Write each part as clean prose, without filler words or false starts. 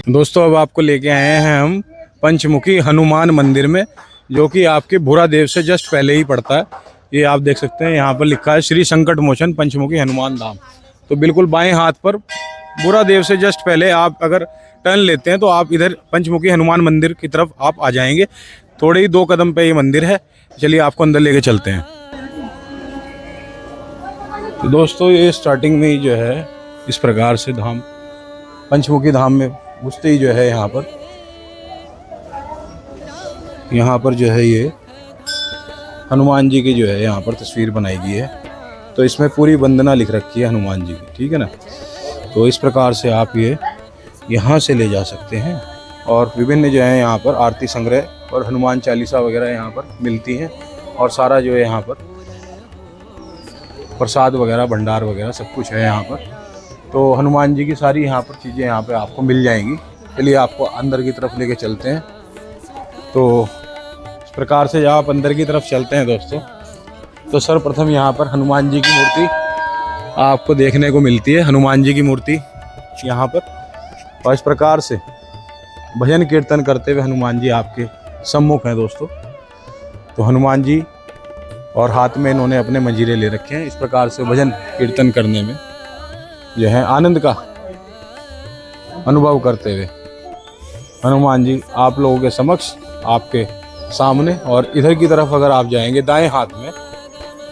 दोस्तों अब आपको लेके आए हैं हम पंचमुखी हनुमान मंदिर में, जो कि आपके भूरादेव से जस्ट पहले ही पड़ता है। ये आप देख सकते हैं, यहाँ पर लिखा है श्री संकट मोचन पंचमुखी हनुमान धाम। तो बिल्कुल बाएं हाथ पर भूरादेव से जस्ट पहले आप अगर टर्न लेते हैं तो आप इधर पंचमुखी हनुमान मंदिर की तरफ आप आ जाएंगे। थोड़े ही 2 कदम पे ये मंदिर है। चलिए आपको अंदर लेके चलते हैं। तो दोस्तों ये स्टार्टिंग में ही जो है इस प्रकार से धाम पंचमुखी धाम में घुसते ही जो है यहाँ पर जो है ये हनुमान जी की जो है यहाँ पर तस्वीर बनाई गई है। तो इसमें पूरी वंदना लिख रखी है हनुमान जी की, ठीक है ना। तो इस प्रकार से आप ये यहाँ से ले जा सकते हैं। और विभिन्न जो है यहाँ पर आरती संग्रह और हनुमान चालीसा वगैरह यहाँ पर मिलती हैं। और सारा जो है यहाँ पर प्रसाद वगैरह भंडार वगैरह सब कुछ है यहाँ पर। तो हनुमान जी की सारी यहाँ पर चीज़ें यहाँ पे आपको मिल जाएंगी। चलिए आपको अंदर की तरफ लेके चलते हैं। तो इस प्रकार से जब आप अंदर की तरफ चलते हैं दोस्तों, तो सर्वप्रथम यहाँ पर हनुमान जी की मूर्ति आपको देखने को मिलती है। हनुमान जी की मूर्ति यहाँ पर, और इस प्रकार से भजन कीर्तन करते हुए हनुमान जी आपके सम्मुख हैं दोस्तों। तो हनुमान जी और हाथ में इन्होंने अपने मंजीरे ले रखे हैं। इस प्रकार से भजन कीर्तन करने में जो है आनंद का अनुभव करते हुए हनुमान जी आप लोगों के समक्ष आपके सामने। और इधर की तरफ अगर आप जाएंगे दाएं हाथ में,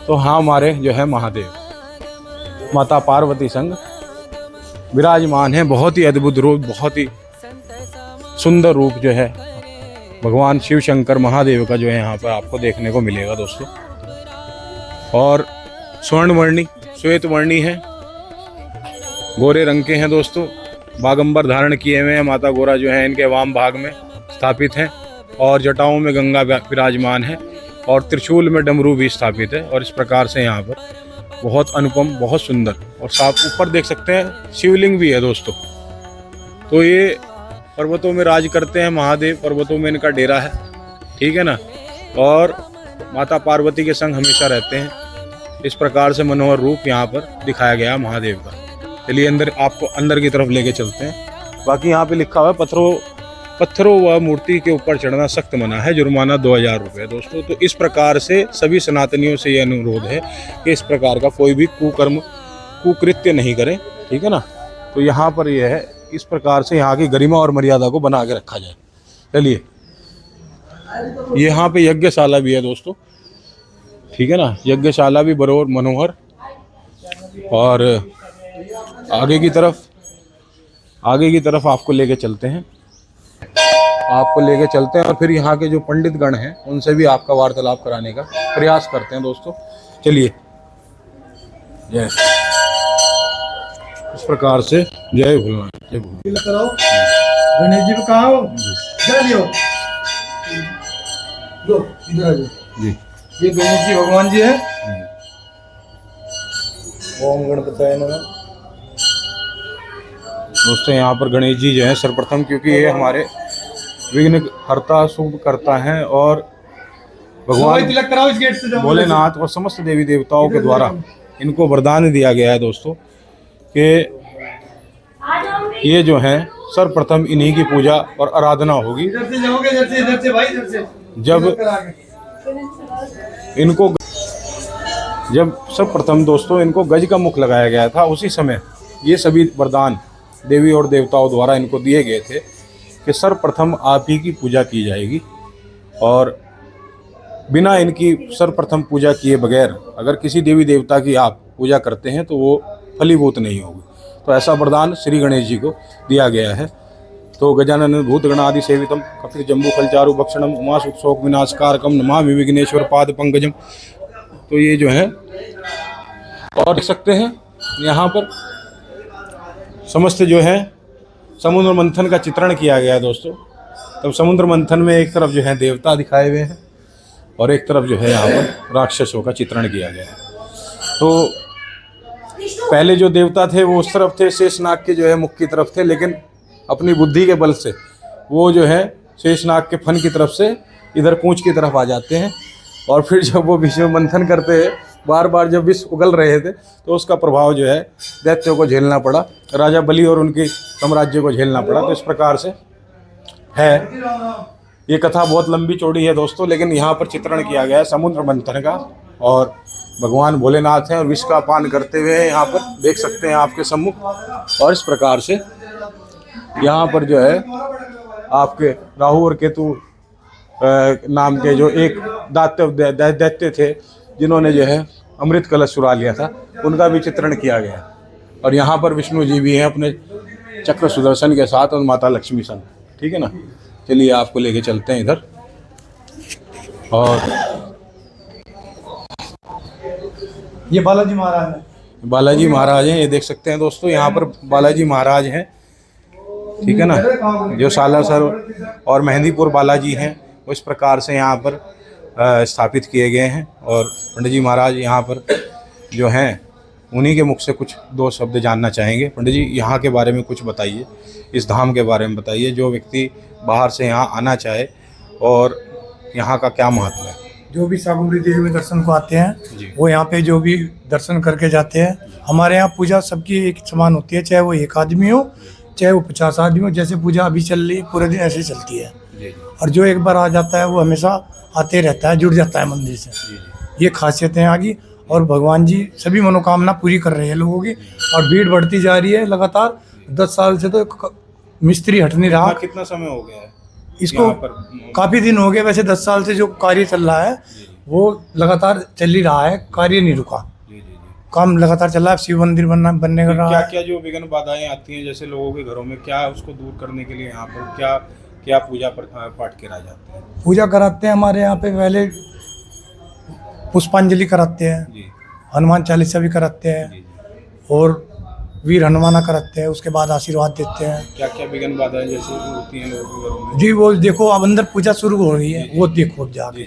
तो हाँ हमारे जो है महादेव माता पार्वती संग विराजमान है। बहुत ही अद्भुत रूप, बहुत ही सुंदर रूप जो है भगवान शिव शंकर महादेव का जो है यहाँ पर आपको देखने को मिलेगा दोस्तों। और स्वर्णवर्णी श्वेत वर्णी है, गोरे रंग के हैं दोस्तों। बागंबर धारण किए हुए हैं। माता गोरा जो है इनके वाम भाग में स्थापित हैं। और जटाओं में गंगा विराजमान है। और त्रिशूल में डमरू भी स्थापित है। और इस प्रकार से यहाँ पर बहुत अनुपम, बहुत सुंदर और साफ ऊपर देख सकते हैं शिवलिंग भी है दोस्तों। तो ये पर्वतों में राज करते हैं महादेव, पर्वतों में इनका डेरा है, ठीक है ना। और माता पार्वती के संग हमेशा रहते हैं। इस प्रकार से मनोहर रूप यहाँ पर दिखाया गया महादेव का। चलिए अंदर आपको अंदर की तरफ लेके चलते हैं। बाकी यहाँ पे लिखा हुआ है पत्थरों व मूर्ति के ऊपर चढ़ना सख्त मना है, जुर्माना 2000 रुपये दोस्तों। तो इस प्रकार से सभी सनातनियों से यह अनुरोध है कि इस प्रकार का कोई भी कुकृत्य नहीं करें, ठीक है ना। तो यहाँ पर यह है इस प्रकार से यहाँ की गरिमा और मर्यादा को बना के रखा जाए। चलिए यहाँ पे यज्ञशाला भी है दोस्तों, ठीक है ना। यज्ञशाला भी बरोबर मनोहर। और आगे की तरफ आपको लेके चलते हैं। और फिर यहाँ के जो पंडित गण हैं उनसे भी आपका वार्तालाप कराने का प्रयास करते हैं दोस्तों। चलिए जय इस प्रकार से जय भोलेनाथ, जय भोलेनाथ। गणेश जी को कहाँ हो? जय लियो। लो इधर आ जाओ जी। ये गणेश जी भगवान जी है। ओम गणपताय नमः। दोस्तों यहाँ पर गणेश जी जो है सर्वप्रथम, क्योंकि ये हमारे विघ्न हरता शुभ करता है और भगवान भोलेनाथ और समस्त देवी देवताओं के द्वारा इनको वरदान दिया गया है दोस्तों कि ये जो है सर्वप्रथम इन्हीं की पूजा और आराधना होगी। जब सर्वप्रथम दोस्तों इनको गज का मुख लगाया गया था, उसी समय ये सभी वरदान देवी और देवताओं द्वारा इनको दिए गए थे कि सर्वप्रथम आप ही की पूजा की जाएगी। और बिना इनकी सर्वप्रथम पूजा किए बगैर अगर किसी देवी देवता की आप पूजा करते हैं तो वो फलीभूत नहीं होगी। तो ऐसा वरदान श्री गणेश जी को दिया गया है। तो गजानन भूतगणादि सेवितम कपिल जम्बू फलचारु भक्षणम उमासुत शोक विनाशकारकम नमामि विघ्नेश्वर पाद पंकजम। तो ये जो है और देख सकते हैं यहाँ पर समस्त जो है समुद्र मंथन का चित्रण किया गया है दोस्तों। तब समुद्र मंथन में एक तरफ जो है देवता दिखाए हुए हैं और एक तरफ जो है यहाँ पर राक्षसों का चित्रण किया गया है। तो पहले जो देवता थे वो उस तरफ थे, शेषनाग के जो है मुख की तरफ थे, लेकिन अपनी बुद्धि के बल से वो जो है शेषनाग के फन की तरफ से इधर पूंछ की तरफ आ जाते हैं। और फिर जब वो विष में मंथन करते हैं, बार बार जब विष उगल रहे थे, तो उसका प्रभाव जो है दैत्यों को झेलना पड़ा। राजा बलि और उनकी साम्राज्य को झेलना पड़ा। तो इस प्रकार से है। ये कथा बहुत लंबी चौड़ी है दोस्तों, लेकिन यहाँ पर चित्रण किया गया है समुद्र मंथन का, और भगवान भोलेनाथ हैं और विष का पान करते हुए यहाँ पर देख सकते हैं आपके सम्मुख। और इस प्रकार से यहाँ पर जो है आपके राहु और केतु नाम के जो एक दैत्य थे, जिन्होंने जो है अमृत कलश चुरा लिया था, उनका भी चित्रण किया गया। और यहाँ पर विष्णु जी भी हैं अपने चक्र सुदर्शन के साथ, और माता लक्ष्मी संग। ठीक है ना, चलिए आपको लेके चलते हैं इधर। और ये बालाजी महाराज है। बालाजी महाराज हैं, ये देख सकते हैं दोस्तों, यहाँ पर बालाजी महाराज हैं। ठीक है ना, जो सालासर और मेहंदीपुर बालाजी हैं, वो इस प्रकार से यहाँ पर स्थापित किए गए हैं। और पंडित जी महाराज यहाँ पर जो हैं, उन्हीं के मुख से कुछ दो शब्द जानना चाहेंगे। पंडित जी, यहाँ के बारे में कुछ बताइए, इस धाम के बारे में बताइए, जो व्यक्ति बाहर से यहाँ आना चाहे और यहाँ का क्या महत्व है। जो भी साकुम्भरी देवी में दर्शन को आते हैं, वो यहाँ पे जो भी दर्शन करके जाते हैं। हमारे यहाँ पूजा सबकी एक समान होती है, चाहे वो एक आदमी हो चाहे वो 50 आदमी हो। जैसे पूजा अभी चल रही है, पूरे दिन ऐसे चलती है। और जो एक बार आ जाता है, वो हमेशा आते रहता है, जुड़ जाता है मंदिर से। ये खासियतें आगी। और भगवान जी सभी मनोकामना पूरी कर रहे हैं लोगों की। और भीड़ बढ़ती जा रही है लगातार। 10 साल से तो मिस्त्री हट नहीं रहा। कितना समय हो गया है इसको? काफ़ी दिन हो गए। वैसे 10 साल से जो कार्य चल रहा है वो लगातार चल ही रहा है, कार्य नहीं रुका। काम लगातार चल रहा है। शिव मंदिर बनने का रहा क्या है। क्या जो विघ्न बाधाएं आती हैं जैसे लोगों के घरों में, क्या उसको दूर करने के लिए यहाँ पर क्या क्या पूजा पाठ कराए जाते हैं? पूजा कराते हैं हमारे यहाँ पे। पहले पुष्पांजलि कराते हैं, हनुमान चालीसा भी कराते हैं, और वीर हनुमाना कराते हैं। उसके बाद आशीर्वाद देते हैं। क्या क्या विघ्न बाधाएं जैसे होती हैं लोगों के घरों में? जी वो देखो, अब अंदर पूजा शुरू हो रही है, वो देखो अब जाके।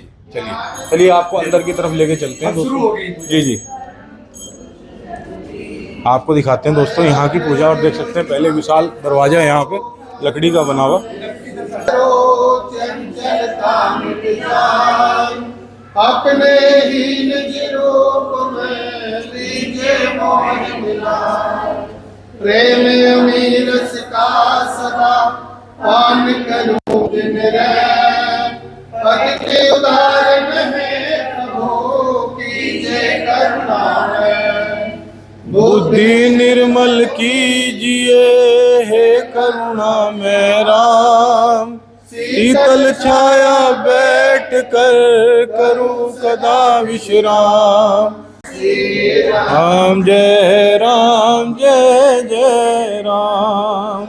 चलिए आपको अंदर की तरफ लेके चलते हैं दोस्तों। जी आपको दिखाते हैं दोस्तों यहाँ की पूजा। और देख सकते हैं पहले विशाल दरवाजा है यहाँ पे, लकड़ी का बना हुआ। अपने ही निज रूप में लीजिए मोह मिला, प्रेम अमीर का सदा पान करूं दिन रात। भक्त के उदाहरण है प्रभु कीजिए करुणा है, बुद्धि निर्मल कीजिए हे करुणा में राम। शीतल छाया बैठ कर करूं कदा विश्राम। राम जय राम जय जय राम,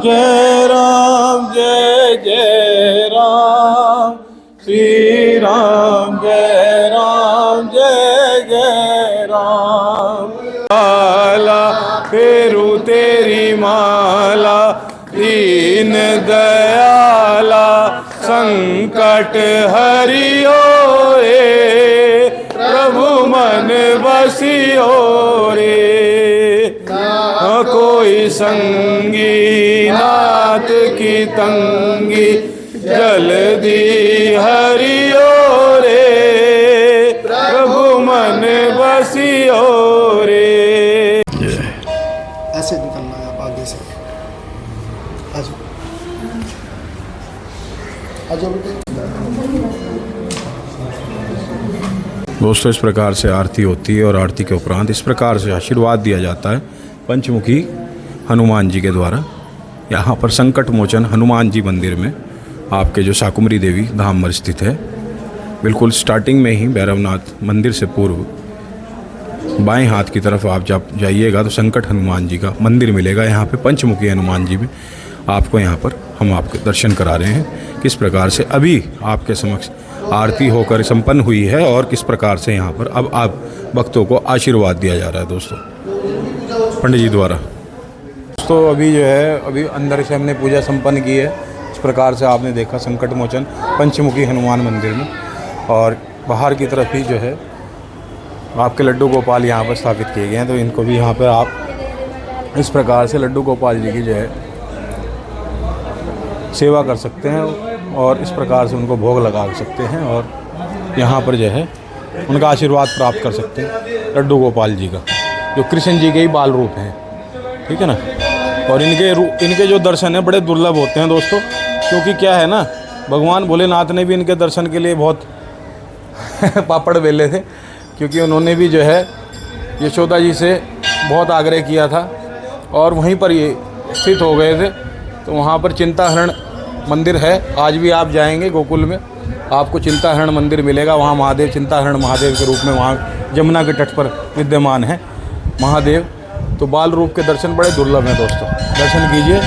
जय राम जय जय राम, श्री राम जय राम जय जय राम। माला फेरू तेरी माला, दीन दयाला संकट हरियो रे, प्रभु मन बसियो रे। न कोई संगी नाथ की तंगी, जल्दी हरियो रे, प्रभु मन बसियो रे। ऐसे निकलना है आप आगे से। आजो बेटे। दोस्तों इस प्रकार से आरती होती है, और आरती के उपरांत इस प्रकार से आशीर्वाद दिया जाता है पंचमुखी हनुमान जी के द्वारा। यहाँ पर संकट मोचन हनुमान जी मंदिर में आपके जो साकुम्भरी देवी धाम में स्थित है, बिल्कुल स्टार्टिंग में ही भैरवनाथ मंदिर से पूर्व बाएं हाथ की तरफ आप जब जाइएगा तो संकट हनुमान जी का मंदिर मिलेगा। यहाँ पे पंचमुखी हनुमान जी में आपको यहाँ पर हम आपके दर्शन करा रहे हैं। किस प्रकार से अभी आपके समक्ष आरती होकर संपन्न हुई है, और किस प्रकार से यहाँ पर अब आप भक्तों को आशीर्वाद दिया जा रहा है दोस्तों पंडित जी द्वारा। दोस्तों अभी जो है, अभी अंदर से हमने पूजा संपन्न की है। इस प्रकार से आपने देखा संकट मोचन पंचमुखी हनुमान मंदिर में। और बाहर की तरफ ही जो है आपके लड्डू गोपाल यहाँ पर स्थापित किए गए हैं। तो इनको भी यहाँ पर आप इस प्रकार से लड्डू गोपाल जी की जो है सेवा कर सकते हैं, और इस प्रकार से उनको भोग लगा सकते हैं, और यहाँ पर जो है उनका आशीर्वाद प्राप्त कर सकते हैं लड्डू गोपाल जी का, जो कृष्ण जी के ही बाल रूप हैं। ठीक है ना। और इनके जो दर्शन हैं बड़े दुर्लभ होते हैं दोस्तों, क्योंकि क्या है ना, भगवान भोलेनाथ ने भी इनके दर्शन के लिए बहुत पापड़ बेले थे, क्योंकि उन्होंने भी जो है यशोदा जी से बहुत आग्रह किया था और वहीं पर ये स्थित हो गए थे। तो वहाँ पर चिंताहरण मंदिर है, आज भी आप जाएंगे गोकुल में आपको चिंताहरण मंदिर मिलेगा। वहाँ महादेव चिंताहरण महादेव के रूप में वहाँ जमुना के तट पर विद्यमान है महादेव। तो बाल रूप के दर्शन बड़े दुर्लभ हैं दोस्तों, दर्शन कीजिए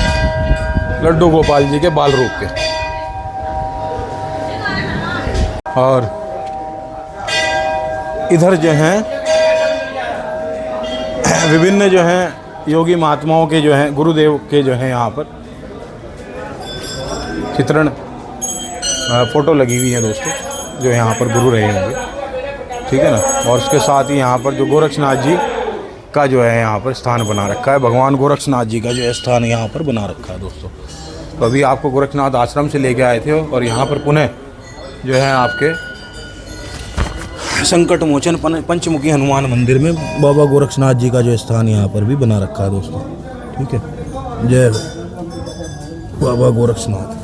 लड्डू गोपाल जी के बाल रूप के। और इधर जो हैं विभिन्न जो हैं योगी महात्माओं के जो हैं गुरुदेव के जो हैं यहाँ पर चित्रण फ़ोटो लगी हुई है दोस्तों, जो यहाँ पर गुरु रहे होंगे, ठीक है ना। और उसके साथ ही यहाँ पर जो गोरक्षनाथ जी का जो है यहाँ पर स्थान बना रखा है, भगवान गोरक्षनाथ जी का जो है स्थान यहाँ पर बना रखा है दोस्तों। तो अभी आपको गोरक्षनाथ आश्रम से लेके आए थे और यहाँ पर पुनः जो है आपके संकट मोचन पंचमुखी हनुमान मंदिर में बाबा गोरक्षनाथ जी का जो स्थान यहाँ पर भी बना रखा है दोस्तों, ठीक है। जय बाबा गोरक्षनाथ,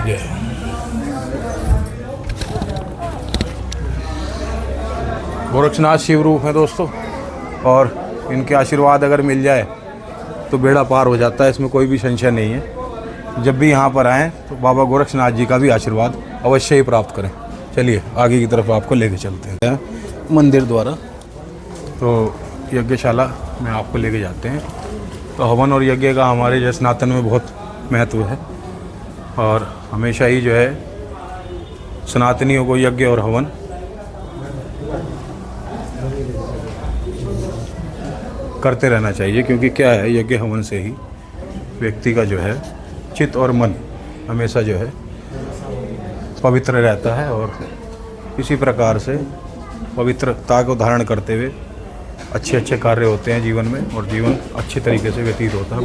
जय। गोरक्षनाथ शिव रूप है दोस्तों, और इनके आशीर्वाद अगर मिल जाए तो बेड़ा पार हो जाता है, इसमें कोई भी संशय नहीं है। जब भी यहाँ पर आएँ तो बाबा गोरक्षनाथ जी का भी आशीर्वाद अवश्य ही प्राप्त करें। चलिए आगे की तरफ आपको लेके चलते हैं मंदिर द्वारा। तो यज्ञशाला में आपको लेके जाते हैं। तो हवन और यज्ञ का हमारे जो सनातन में बहुत महत्व है, और हमेशा ही जो है सनातनियों को यज्ञ और हवन करते रहना चाहिए, क्योंकि क्या है, यज्ञ हवन से ही व्यक्ति का जो है चित्त और मन हमेशा जो है पवित्र रहता है, और इसी प्रकार से पवित्रता को धारण करते हुए अच्छे अच्छे कार्य होते हैं जीवन में, और जीवन अच्छे तरीके से व्यतीत होता है।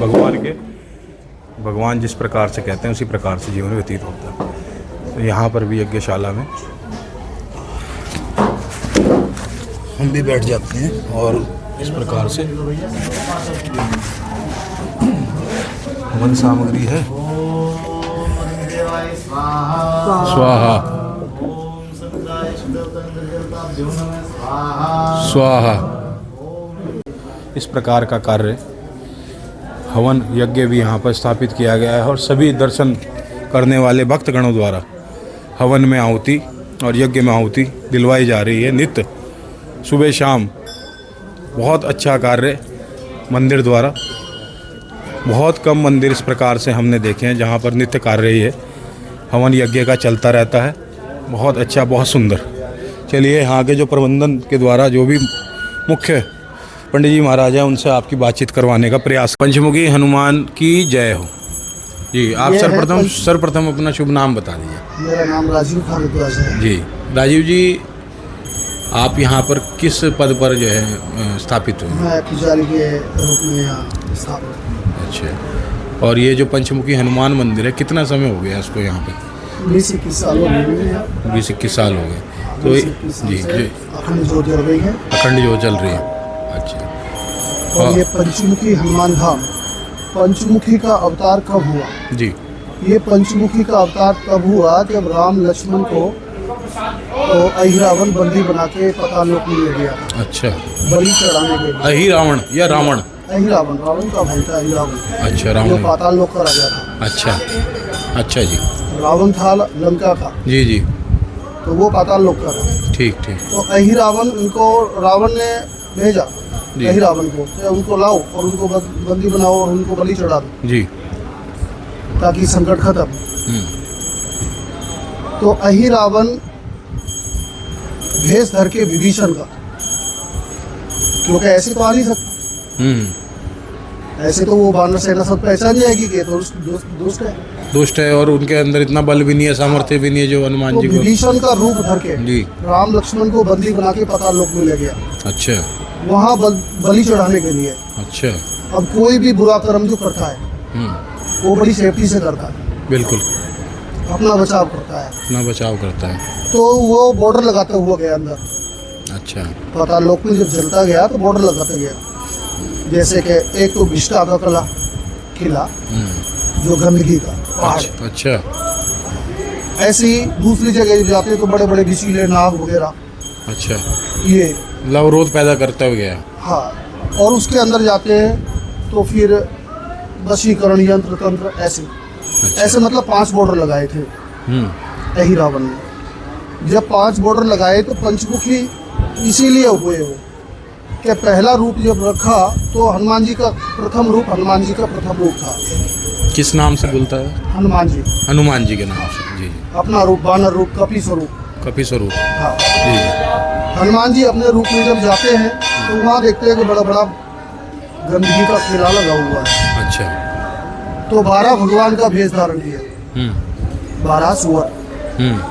भगवान जिस प्रकार से कहते हैं उसी प्रकार से जीवन व्यतीत होता है। तो यहाँ पर भी यज्ञशाला में हम भी बैठ जाते हैं, और इस प्रकार से हवन सामग्री है। स्वाहा स्वाहा, इस प्रकार का कार्य हवन यज्ञ भी यहाँ पर स्थापित किया गया है, और सभी दर्शन करने वाले भक्तगणों द्वारा हवन में आहुति और यज्ञ में आहुति दिलवाई जा रही है नित्य सुबह शाम। बहुत अच्छा कार्य मंदिर द्वारा, बहुत कम मंदिर इस प्रकार से हमने देखे हैं जहाँ पर नित्य कार्य ही है हवन यज्ञ का चलता रहता है। बहुत अच्छा, बहुत सुंदर। चलिए यहाँ के जो प्रबंधन के द्वारा जो भी मुख्य पंडित जी महाराज हैं उनसे आपकी बातचीत करवाने का प्रयास। पंचमुखी हनुमान की जय हो जी। आप सर्वप्रथम अपना शुभ नाम बता दीजिए। मेरा नाम राजीव भारद्वाज है जी। राजीव जी, आप यहाँ पर किस पद पर जो है स्थापित हुए? मैं पुजारी के रूप में यहाँ स्थापित। अच्छा, और ये जो पंचमुखी हनुमान मंदिर है कितना समय हो गया इसको यहाँ पे? 20-21 साल हो गए। 20-21 साल हो गए। तो जी अखंड जोत जल रही है। अखंड जोत जल रही है। अच्छा, और ये पंचमुखी हनुमान धाम, पंचमुखी का अवतार कब हुआ? जी, ये पंचमुखी का अवतार तब हुआ जब राम लक्ष्मण को तो अहिरावण बंदी बना के पाताल लोक में ले गया। अच्छा, बलि चढ़ाने के लिए। अहिरावण या रावण? अहिरावण, रावण का भाई था अहिरावण। अच्छा, जो रावण पाताल लोक का राजा था। अच्छा अच्छा जी। रावण था लंका का, जी जी, तो वो पाताल लोक का था। ठीक ठीक। तो अहिरावण, उनको रावण ने भेजा अहिरावण को, उनको लाओ और उनको बंदी बनाओ और उनको बलि चढ़ा दो जी, ताकि संकट खत्म। तो अहिरावण भेष धर के विभीषण का, क्योंकि ऐसे तो आ नहीं सकते, ऐसे तो वो वानर सेना सब पहचान जाएगी कि तो दुष्ट है। दुष्ट है, और उनके अंदर इतना बल भी नहीं है, सामर्थ्य भी नहीं है जो हनुमान तो जी को। विभीषण का रूप धर के जी, राम लक्ष्मण को बंदी बना के पाताल लोक में ले गया। अच्छा, वहाँ बलि चढ़ाने के लिए। अच्छा। अब कोई भी बुरा कर्म जो करता है वो बड़ी सेफ्टी से करता है, बिल्कुल अपना बचाव करता है, अपना बचाव करता है। तो वो बॉर्डर लगाते हुआ गया अंदर। अच्छा, पाताल लोक में जब चलता गया तो बॉर्डर लगाते गया। जैसे कि एक तो बिस्टा का किला जो गंदगी का पहाड़, अच्छा ऐसी दूसरी जगह जाते हैं तो बड़े बड़े विशीले नाग वगैरह, अच्छा, ये अवरोध पैदा करता हुआ गया। हाँ। और उसके अंदर जाते हैं तो फिर वशीकरण यंत्र तंत्र ऐसे ऐसे मतलब 5 बॉर्डर लगाए थे अहिरावण ने। जब 5 बॉर्डर लगाए तो पंचमुखी इसीलिए हुए वो कि पहला रूप जब रखा तो हनुमान जी का प्रथम रूप था। किस नाम से बोलता है? हनुमान जी के नाम से। जी अपना रूप, बानर रूप, कपि स्वरूप। हाँ जी। हनुमान जी अपने रूप में जब जाते हैं तो वहाँ देखते हैं कि बड़ा बड़ा गंदगी का ठेला लगा हुआ है। अच्छा। तो 12 भगवान का भेष धारण किया, 12 सुअर,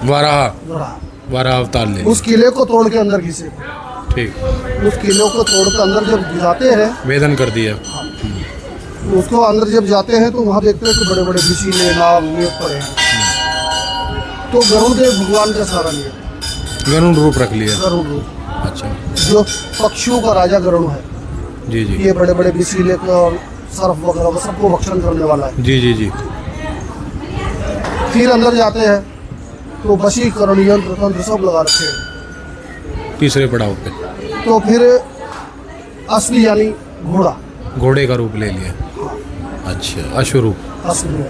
वाराह अवतार ले। उस किले को तोड़ के अंदर घिसे। ठीक। उस किले को तोड़ के अंदर जब जाते हैं, वेदन कर दिया। उसको अंदर जब जाते हैं तो वहाँ देखते हैं कि बड़े बड़े विशीले नाग ये पड़े हैं। तो गरुड़ देव भगवान का सहारा लिया, गरुड़ रूप रख लिया। गरुड़ रूप, अच्छा। जो पक्षियों का राजा गरुड़ है। जी जी। ये बड़े बड़े विशीले और सर्फ वगैरह सबको भक्षण करने वाला है। जी जी जी। फिर अंदर जाते हैं तो वशीकरण यंत्र तंत्र सब लगा रखे हैं। तीसरे पड़ाव पे तो फिर असली यानी घोड़े का रूप ले लिया। अच्छा, अश्वरूप। असली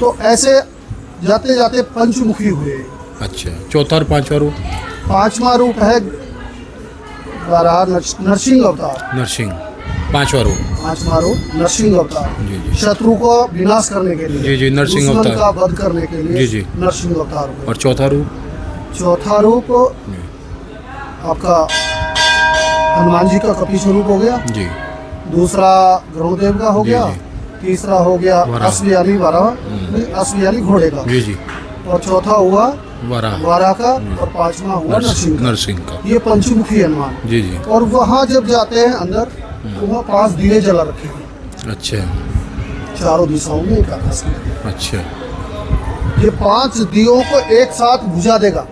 तो ऐसे जाते जाते पंचमुखी हुए। अच्छा, चौथा और पांचवा रूप? 5वां रूप है नरसिंह अवतार। नरसिंह 5वां रूप। 5वां रूप नरसिंह अवतार। जी जी। शत्रु को विनाश करने के लिए। जी जी, नरसिंह दुश्मन अवतार का वध करने के लिए। जी जी। नरसिंह अवतार हुए। और चौथा रूप? चौथा रूप आपका हनुमान जी का कपि स्वरूप हो गया जी। दूसरा गरुड़देव का हो जी, गया। जी। तीसरा हो गया असली यानी असली यानी घोड़े का। जी जी। और चौथा हुआ वारा का। और 5वां हुआ नरसिंह का। ये पंचमुखी हनुमान। जी जी। और वहाँ जब जाते हैं अंदर तो वहाँ 5 दिए जला रखे हैं। अच्छा। चारों दिशाओं में एक आकाश में। अच्छा। ये 5 दियों को एक साथ बुझा देगा।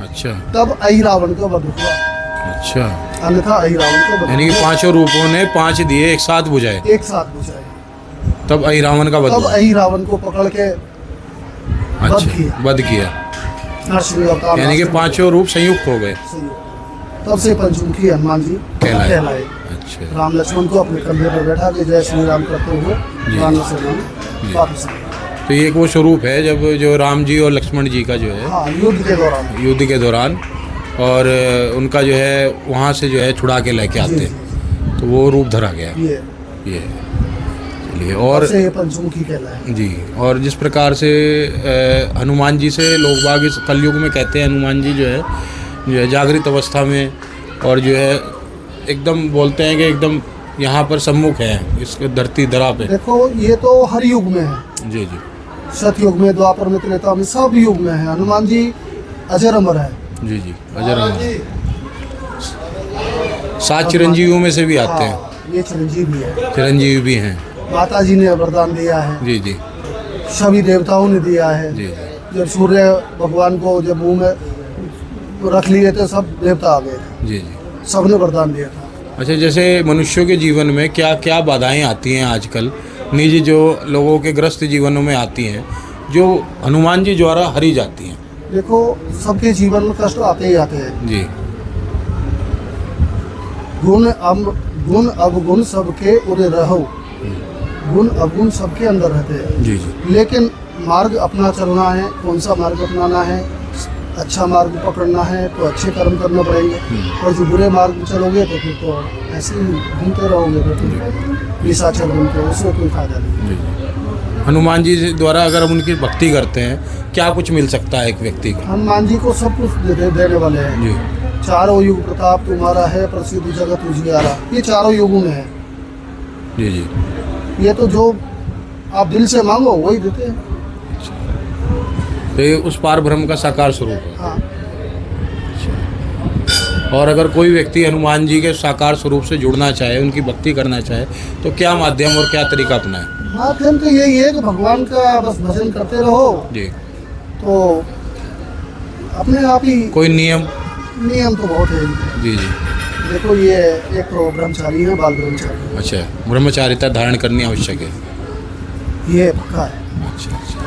अच्छा। तब अहिरावण का वध हुआ। अच्छा। अन्यथा अहिरावण का वध। यानी कि 5 रूपों ने 5 दिए एक साथ बुझाए। एक साथ बुझाए। तब अहिरावण का वध तब हुआ। अहिरावण को पकड़ के अच्छा, वध किया। नरसिंह अवतार। यानी कि 5 रूप संयुक्त हो गए। तब से पंचमुखी हनुमान जी कहलाए। अच्छा। राम लक्ष्मण को अपने कंधे पर बैठा के जय श्री राम करते हुए राम से राम वापस आए। तो ये एक वो स्वरूप है जब जो राम जी और लक्ष्मण जी का जो है हाँ, युद्ध के दौरान और उनका जो है वहाँ से जो है छुड़ा के लेके आते हैं, तो वो रूप धरा गया। ये चलिए। और ये पंचमुखी कहलाए। जी। और जिस प्रकार से हनुमान जी से लोग बाग इस कलयुग में कहते हैं हनुमान जी जो है जागृत अवस्था में और जो है एकदम बोलते हैं कि एकदम यहाँ पर सम्मुख है इस धरती धरा पे। देखो ये तो हर युग में है। जी जी। सतयुग में, द्वापर में, त्रेता में, सब युग में है। हनुमान जी अजर अमर है। जी जी, अजर अमर। 7 चिरंजीवियों में से भी आते हैं। ये चिरंजीवी है। चिरंजीवी भी हैं। माता जी ने वरदान दिया है। जी जी। सभी देवताओं ने दिया है। जी। जब सूर्य भगवान को जब मुंह में रख लिए थे सब देवता आ गए थे। जी जी। सबने वरदान दिया था। अच्छा, जैसे मनुष्यों के जीवन में क्या क्या बाधाएं आती हैं आजकल, निजी जो लोगों के ग्रस्त जीवनों में आती हैं, जो हनुमान जी द्वारा हरी जाती हैं? देखो सबके जीवन में कष्ट आते ही आते हैं। जी। गुण अवगुण सबके उरे रहो। गुण अवगुण सबके अंदर रहते हैं। जी जी। लेकिन मार्ग अपना चलना है, कौन सा मार्ग अपनाना है, अच्छा मार्ग पकड़ना है तो अच्छे कर्म करने पड़ेंगे। और जो बुरे मार्ग में चलोगे तो फिर तो ऐसे ही घूमते रहोगे, तो निशाचर बनते, उसमें कोई फायदा नहीं। जी। हनुमान जी द्वारा अगर हम उनकी भक्ति करते हैं क्या कुछ मिल सकता है एक व्यक्ति को? हनुमान जी को सब कुछ देने वाले हैं। जी। चारों युग प्रताप तुम्हारा है, प्रसिद्ध जगत उजियारा। ये चारों युगों में है। जी जी। ये तो जो आप दिल से मांगो वही देते हैं। तो ये उस पार ब्रह्म का साकार स्वरूप है। हाँ। और अगर कोई व्यक्ति हनुमान जी के साकार स्वरूप से जुड़ना चाहे, उनकी भक्ति करना चाहे, तो क्या माध्यम और क्या तरीका अपनाए? माध्यम तो यही है कि भगवान का बस भजन करते रहो। जी। तो अपने आप ही कोई नियम? नियम तो बहुत है। जी जी। देखो ये एक ब्रह्मचारी है, बाल ब्रह्मचारी, अच्छा, ब्रह्मचारिता धारण करनी आवश्यक है। ये पक्का है। अच्छा अच्छा,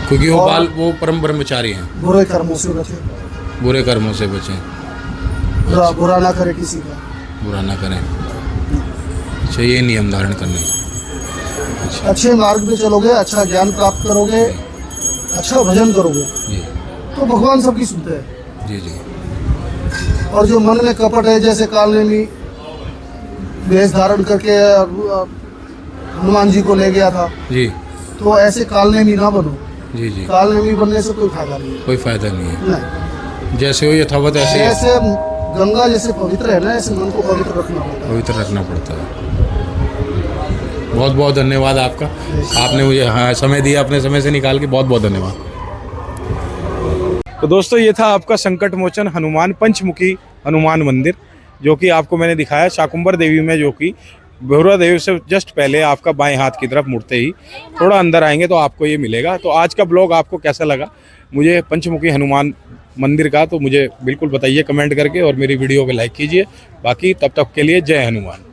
क्योंकि और- वो परम ब्रह्मचारी हैं, बुरे कर्मों से बचे, बुरे कर्मों से बचें, बुरा ना करे किसी का। बुरा ना करें। अच्छा, ये नियम धारण करने। अच्छा अच्छे मार्ग में चलोगे, अच्छा ज्ञान प्राप्त करोगे, अच्छा भजन करोगे, जी तो भगवान सबकी सुनते हैं। जी जी। और जो मन में कपट है, जैसे कालनेमी वेश धारण करके हनुमान जी को ले गया था, जी तो ऐसे कालनेमी ना बनो। जी जी, कालनेमी बनने से कोई फायदा नहीं है। कोई फायदा नहीं है। नहीं, जैसे हो यथावत ऐसे ही जैसे गंगा जैसे पवित्र है ना, ऐसे मन को पवित्र रखना पड़ता है। पवित्र रखना पड़ता है। बहुत बहुत धन्यवाद आपका, आपने मुझे हाँ समय दिया, अपने समय से निकाल के, बहुत बहुत धन्यवाद। तो दोस्तों, ये था आपका संकट मोचन हनुमान पंचमुखी हनुमान मंदिर, जो कि आपको मैंने दिखाया शाकुंभर देवी में, जो कि बहुरा देवी से जस्ट पहले आपका बाएं हाथ की तरफ मुड़ते ही थोड़ा अंदर आएंगे तो आपको ये मिलेगा। तो आज का ब्लॉग आपको कैसा लगा मुझे पंचमुखी हनुमान मंदिर का, तो मुझे बिल्कुल बताइए कमेंट करके, और मेरी वीडियो को लाइक कीजिए। बाकी तब तक के लिए जय हनुमान।